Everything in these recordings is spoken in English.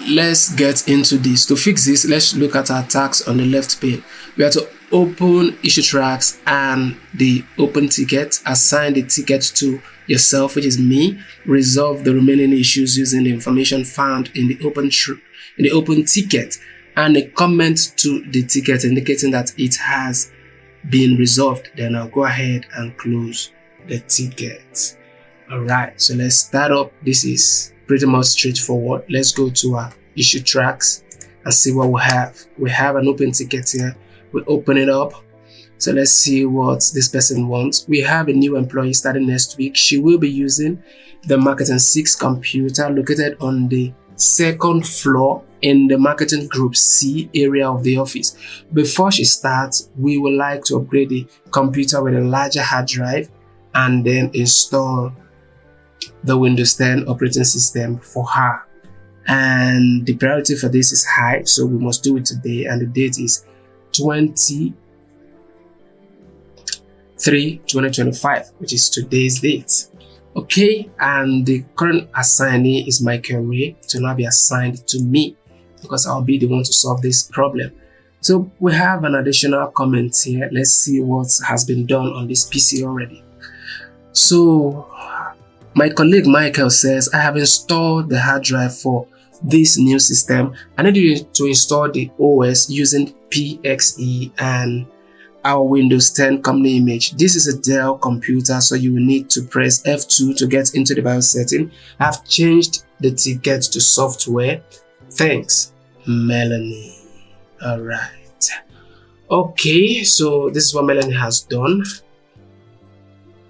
let's get into this. To fix this, let's look at our tasks on the left pane. We have to open issue tracks and the open ticket, assign the ticket to yourself, which is me, resolve the remaining issues using the information found in the open ticket, and a comment to the ticket indicating that it has been resolved. Then I'll go ahead and close the ticket. Alright, so let's start up. This is pretty much straightforward. Let's go to our issue tracks and see what we have. We have an open ticket here. We open it up. So let's see what this person wants. We have a new employee starting next week. She will be using the Marketing 6 computer located on the second floor in the Marketing Group C area of the office. Before she starts, we would like to upgrade the computer with a larger hard drive and then install the Windows 10 operating system for her. And the priority for this is high, so we must do it today, and the date is 23/2025, which is today's date. Okay, and the current assignee is Michael Ray, to now be assigned to me because I'll be the one to solve this problem. So we have an additional comment here. Let's see what has been done on this PC already. So my colleague Michael says, I have installed the hard drive for this new system. I need you to install the OS using PXE and our Windows 10 company image. This is a Dell computer, so you will need to press F2 to get into the BIOS setting. I've changed the ticket to software. Thanks, Melanie. Alright. Okay, so this is what Melanie has done.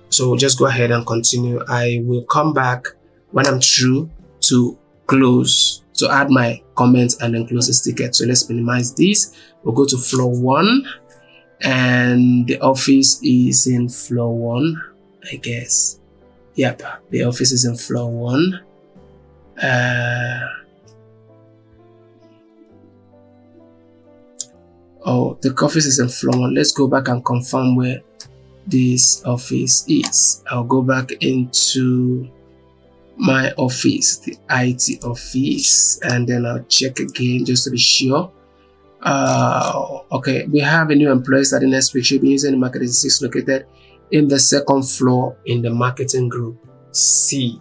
So just go ahead and continue. I will come back when I'm through to add my comments and then close this ticket. So let's minimize this. We'll go to floor 1 and the office is in floor 1, I guess. Yep, the office is in floor 1. Oh, the office is in floor 1. Let's go back and confirm where this office is. I'll go back into my office, the IT office, and then I'll check again just to be sure. Okay, we have a new employee starting next week. She'll be using the Marketing 6 located in the second floor in the Marketing Group C.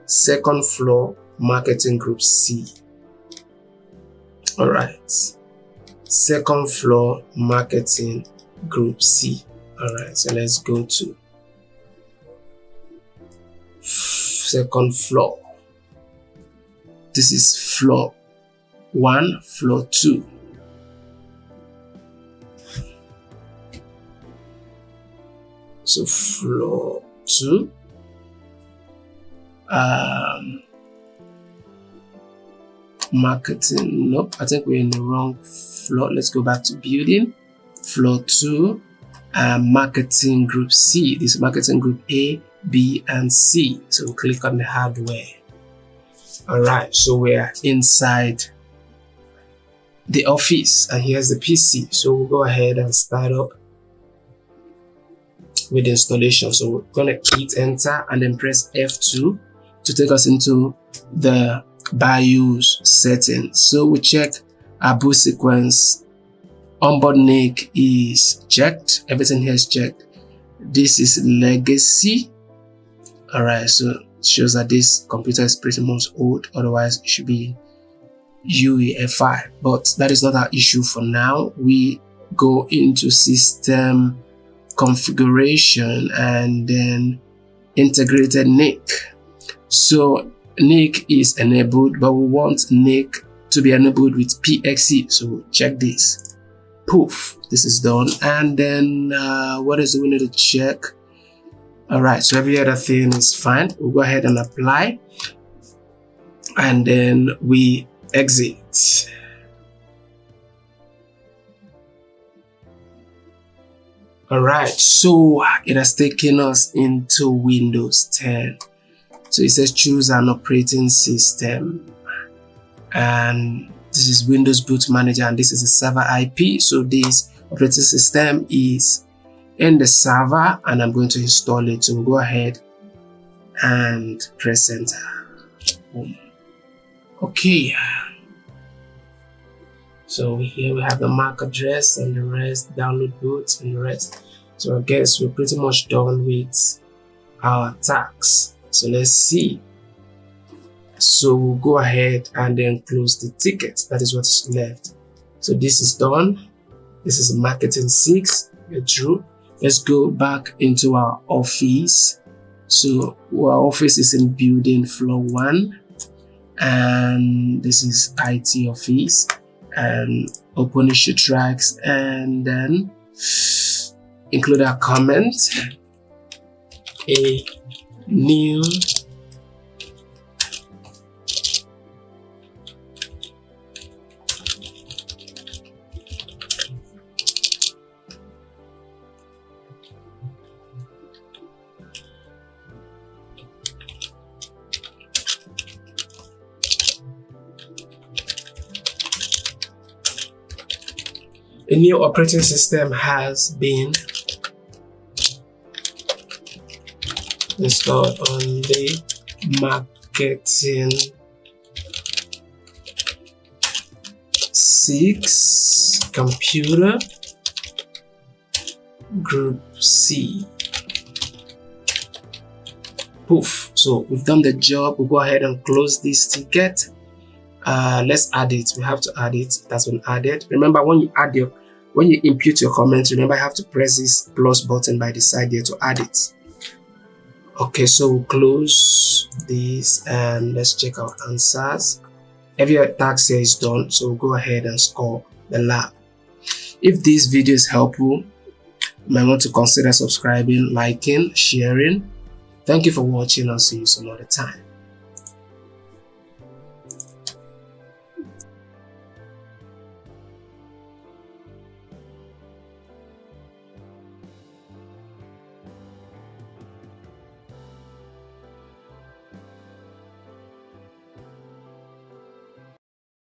Second floor, Marketing Group C. Alright. Second floor, Marketing Group C. Alright, so let's go to second floor. This is floor 1, floor 2. So floor 2. Marketing, nope, I think we're in the wrong floor. Let's go back to building. Floor 2. Marketing Group C. This is Marketing Group A, B, and C. So we'll click on the hardware. Alright, so we're inside the office and here's the PC. So we'll go ahead and start up with the installation. So we're gonna hit enter and then press F2 to take us into the BIOS settings. So we check our boot sequence. Onboard NIC is checked. Everything here is checked. This is legacy. Alright, so it shows that this computer is pretty much old. Otherwise, it should be UEFI. But that is not our issue for now. We go into system configuration and then integrated NIC. So NIC is enabled, but we want NIC to be enabled with PXE. So we'll check this. Poof, this is done. And then what else do we need to check? Alright, so every other thing is fine. We'll go ahead and apply and then we exit. Alright, so it has taken us into Windows 10. So it says choose an operating system, and this is Windows Boot Manager, and this is the server IP. So this operating system is in the server and I'm going to install it. So we'll go ahead and press enter. Boom. Okay, So here we have the MAC address and the rest, download boots and the rest. So I guess we're pretty much done with our tags. So let's see. So we'll go ahead and then close the ticket. That is what's left. So this is done. This is marketing 6. Get through. Let's go back into our office. So our office is in building floor 1, and this is IT office, and open issue tracks, and then include a comment, a new operating system has been installed on the marketing 6 computer group C. Poof. So we've done the job. We'll go ahead and close this ticket. Let's add it. We have to add it. That's been added. Remember, when you input your comments, remember you have to press this plus button by the side here to add it. Okay, so we'll close this and let's check our answers. Every task here is done, so we'll go ahead and score the lab. If this video is helpful, you might want to consider subscribing, liking, sharing. Thank you for watching. I'll see you some other time.